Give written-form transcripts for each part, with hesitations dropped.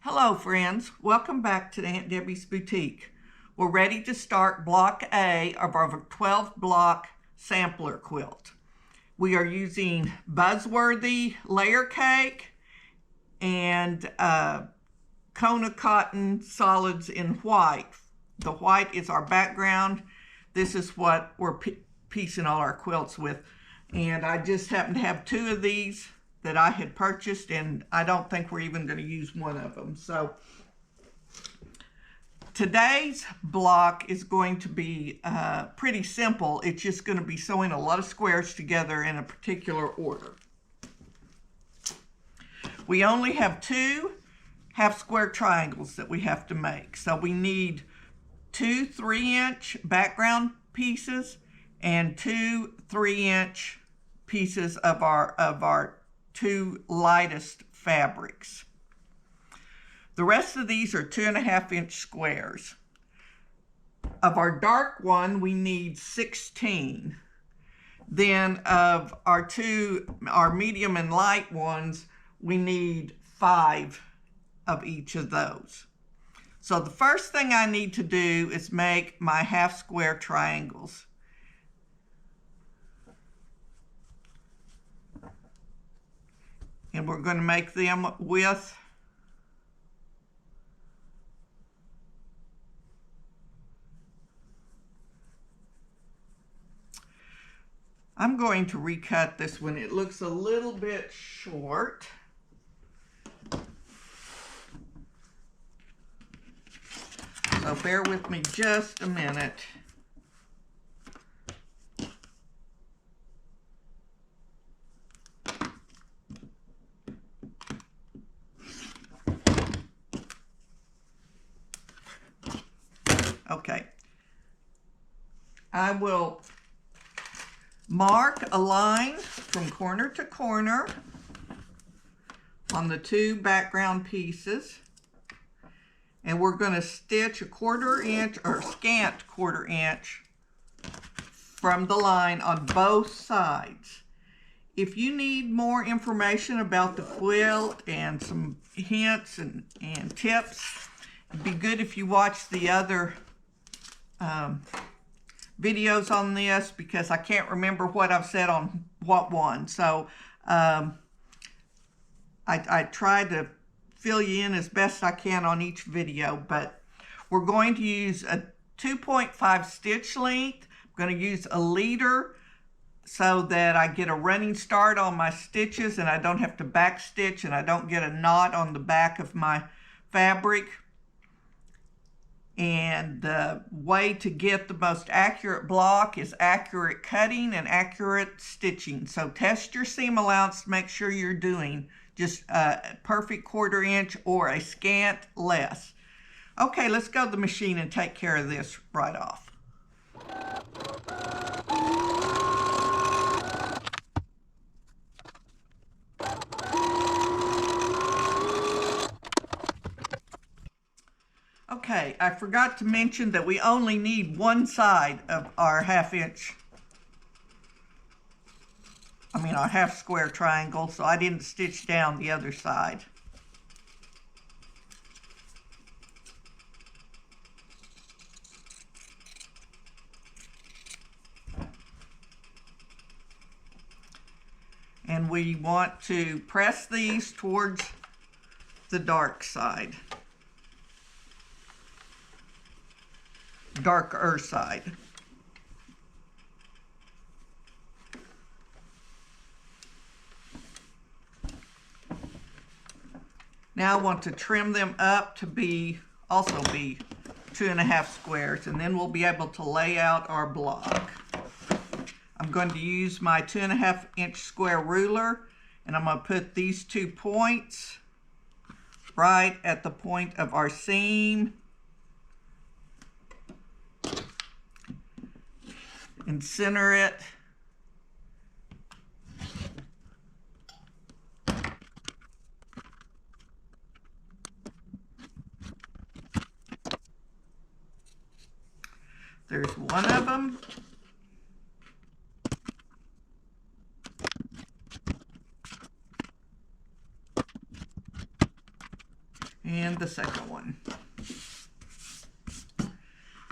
Hello friends, welcome back to Aunt Debbie's Boutique. We're ready to start block A of our 12 block sampler quilt. We are using Buzzworthy layer cake and Kona cotton solids in white. The white is our background. This is what we're piecing all our quilts with. And I just happen to have two of these that I had purchased, and I don't think we're even going to use one of them. So today's block is going to be pretty simple. It's just going to be sewing a lot of squares together in a particular order. We only have two half square triangles that we have to make. So we need two 3-inch background pieces and two 3-inch pieces of our two lightest fabrics. The rest of these are 2.5-inch squares. Of our dark one, we need 16. Then of our medium and light ones, we need 5 of each of those. So the first thing I need to do is make my half square triangles. And we're going to make them with I'm going to recut this one. It looks a little bit short. So bear with me just a minute. Okay, I will mark a line from corner to corner on the two background pieces, and we're going to stitch a 1/4 inch or scant 1/4 inch from the line on both sides. If you need more information about the quilt and some hints and tips, it'd be good if you watch the other videos on this, because I can't remember what I've said on what one. So I try to fill you in as best I can on each video, but we're going to use a 2.5 stitch length. I'm going to use a leader so that I get a running start on my stitches and I don't have to back stitch and I don't get a knot on the back of my fabric. And the way to get the most accurate block is accurate cutting and accurate stitching. So test your seam allowance to make sure you're doing just a perfect 1/4 inch or a scant less. Okay, let's go to the machine and take care of this right off. Okay, I forgot to mention that we only need one side of our our half square triangle, so I didn't stitch down the other side. And we want to press these towards the dark side. Darker side. Now I want to trim them up to also be 2.5 squares, and then we'll be able to lay out our block. I'm going to use my 2.5-inch square ruler, and I'm going to put these 2 points right at the point of our seam and center it. There's one of them. And and the second one.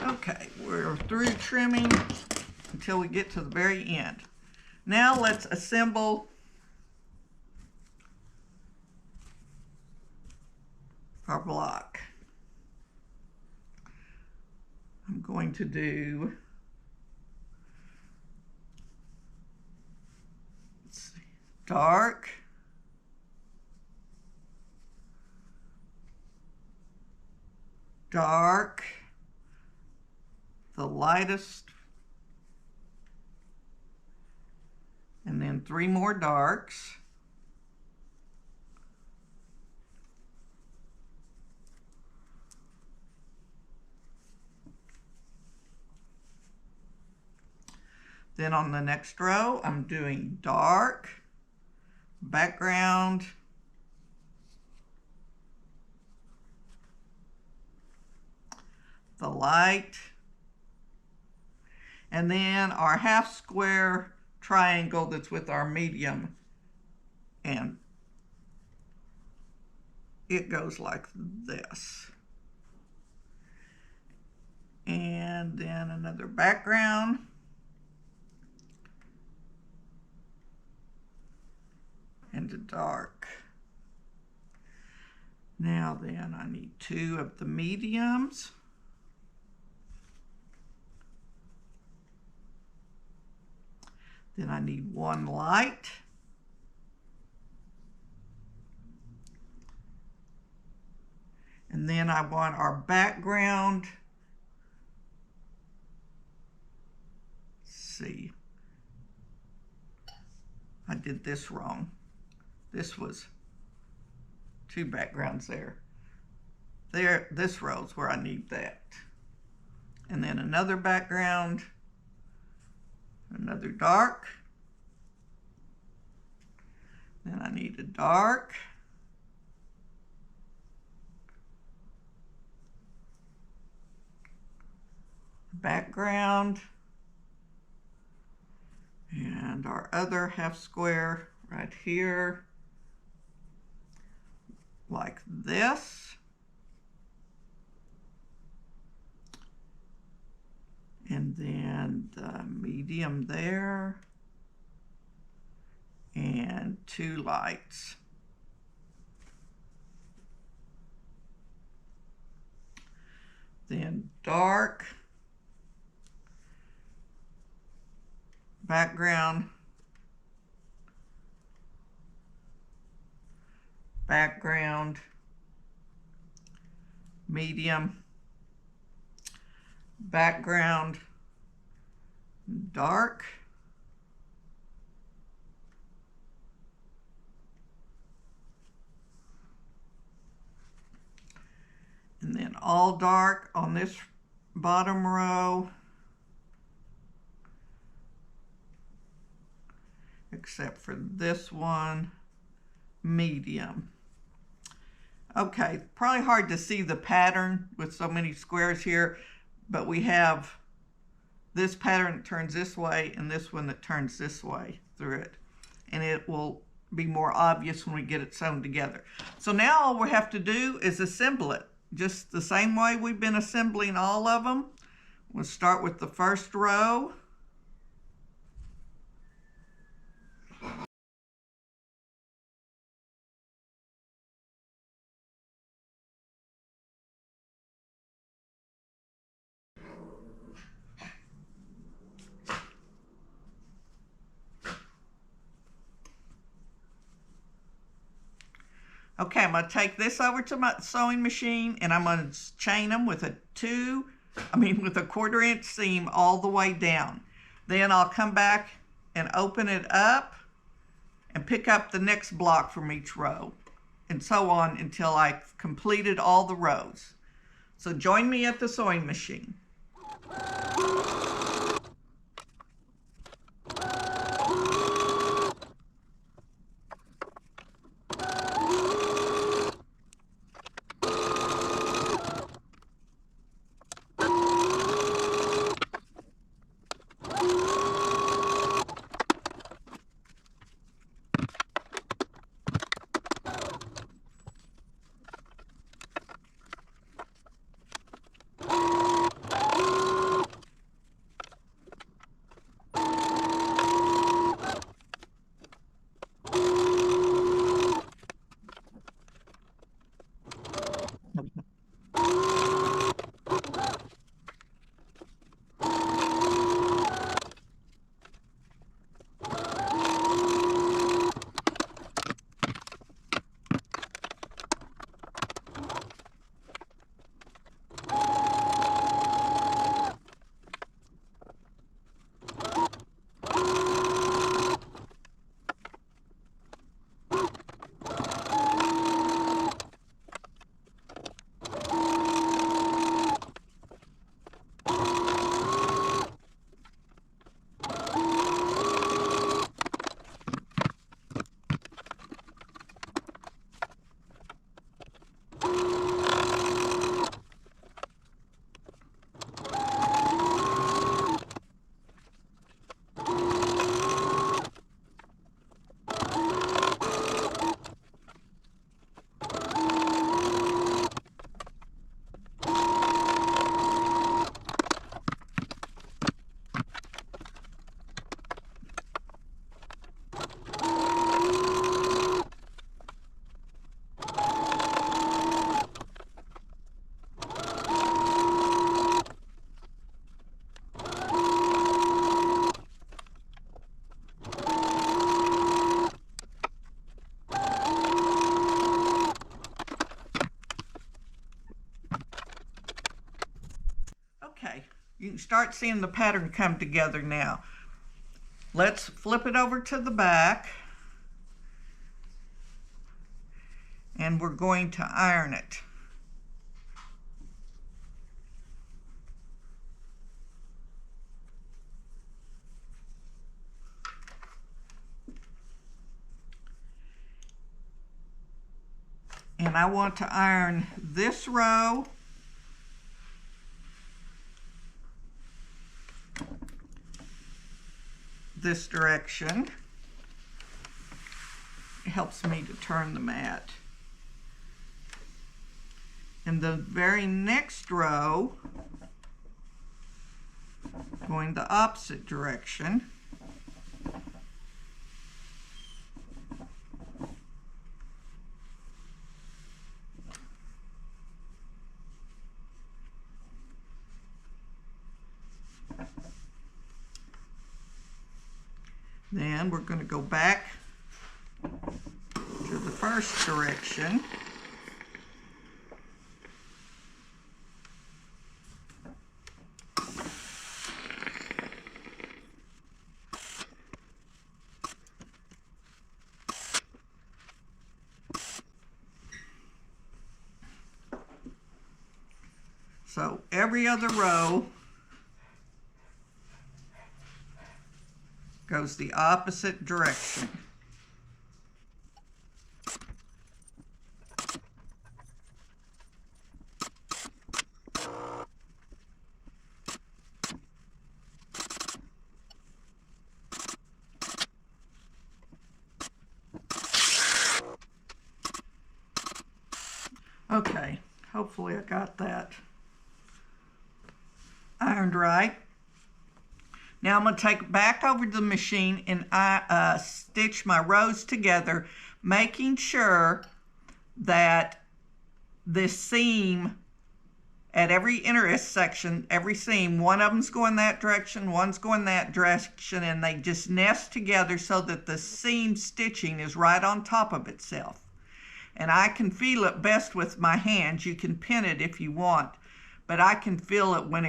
Okay, we're through trimming until we get to the very end. Now let's assemble our block. I'm going to do, let's see, dark, dark, the lightest, and then 3 more darks. Then on the next row, I'm doing dark, background, the light, and then our half square triangle that's with our medium, and it goes like this. And then another background. And the dark. Now then I need 2 of the mediums. Then I need 1 light. And then I want our background. Let's see. I did this wrong. This was 2 backgrounds there. There, this row's where I need that. And then another background, another dark. Then I need a dark. Background. And our other half square right here, like this. And then the medium there, and 2 lights. Then dark, background, background, medium, background, dark, and then all dark on this bottom row, except for this one, medium. Okay, probably hard to see the pattern with so many squares here, but we have this pattern that turns this way and this one that turns this way through it. And it will be more obvious when we get it sewn together. So now all we have to do is assemble it, just the same way we've been assembling all of them. We'll start with the first row. Okay, I'm going to take this over to my sewing machine and I'm going to chain them with a 1/4 inch seam all the way down. Then I'll come back and open it up and pick up the next block from each row and so on until I've completed all the rows. So join me at the sewing machine. start seeing the pattern come together now. Let's flip it over to the back. And we're going to iron it. And I want to iron this row this direction. It helps me to turn the mat. And the very next row, going the opposite direction. Then we're going to go back to the first direction. So every other row goes the opposite direction. Okay, hopefully I got that ironed right. Now I'm going to take it back over to the machine and stitch my rows together, making sure that this seam at every intersection, every seam, one of them's going that direction, one's going that direction, and they just nest together so that the seam stitching is right on top of itself. And I can feel it best with my hands. You can pin it if you want, but I can feel it when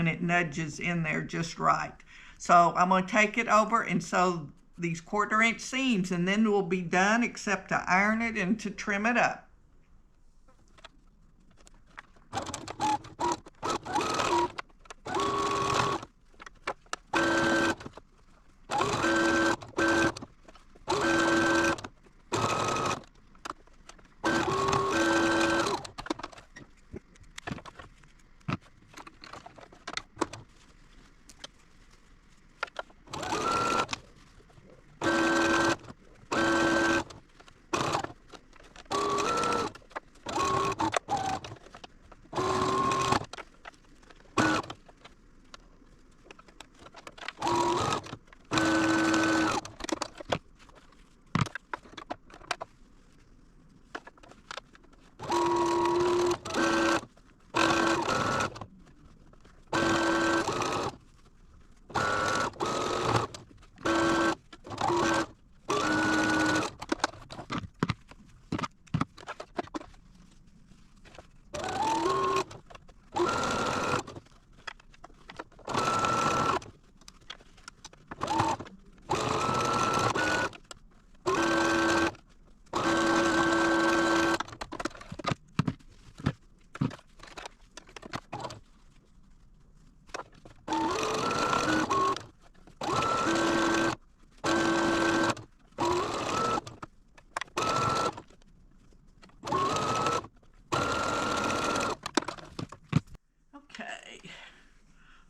it nudges in there just right. So I'm going to take it over and sew these 1/4 inch seams, and then we'll be done except to iron it and to trim it up.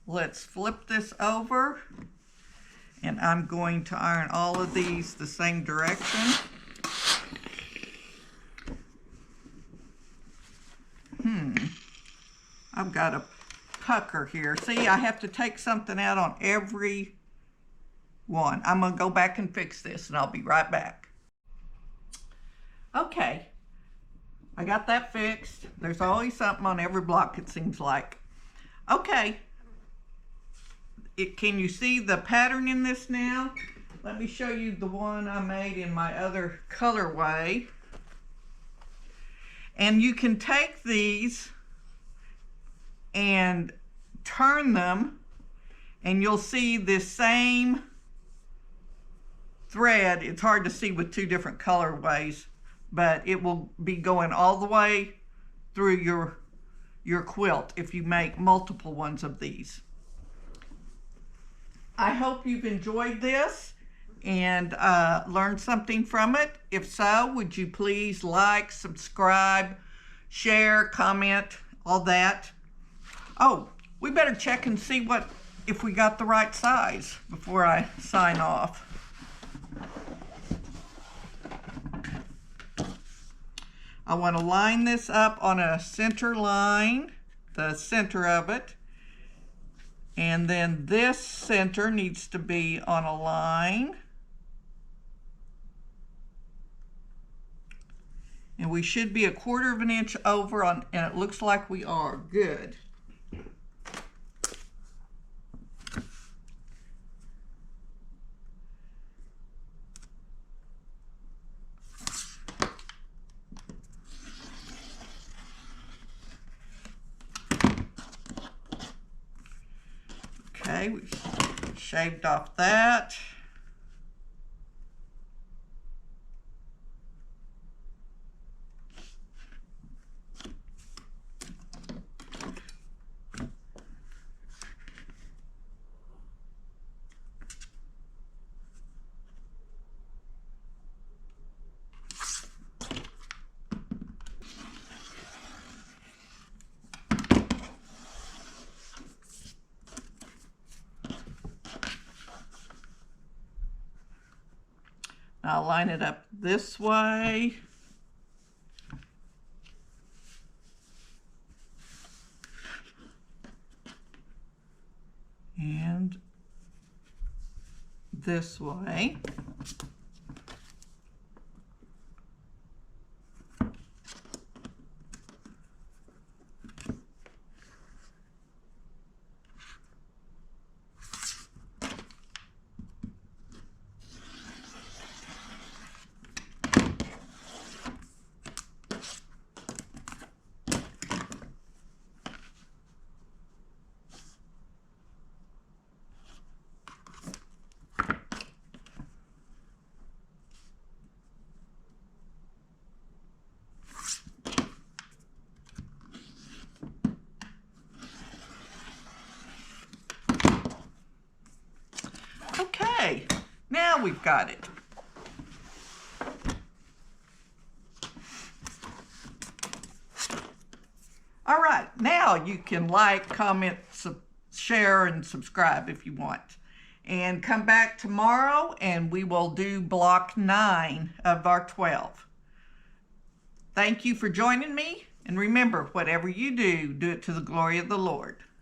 Let's flip this over, and I'm going to iron all of these the same direction. I've got a pucker here. See, I have to take something out on every one. I'm going to go back and fix this, and I'll be right back. Okay, I got that fixed. There's always something on every block, it seems like. Okay. Can you see the pattern in this now? Let me show you the one I made in my other colorway. And you can take these and turn them and you'll see this same thread. It's hard to see with two different colorways, but it will be going all the way through your quilt if you make multiple ones of these. I hope you've enjoyed this and learned something from it. If so, would you please like, subscribe, share, comment, all that. Oh, we better check and see if we got the right size before I sign off. I want to line this up on a center line, the center of it. And then this center needs to be on a line. And we should be 1/4 of an inch over and it looks like we are. Good. Okay, we shaved off that. I'll line it up this way. And this way. Okay, now we've got it. All right, now you can like, comment, share, and subscribe if you want. And come back tomorrow and we will do block 9 of our 12. Thank you for joining me. And remember, whatever you do, do it to the glory of the Lord.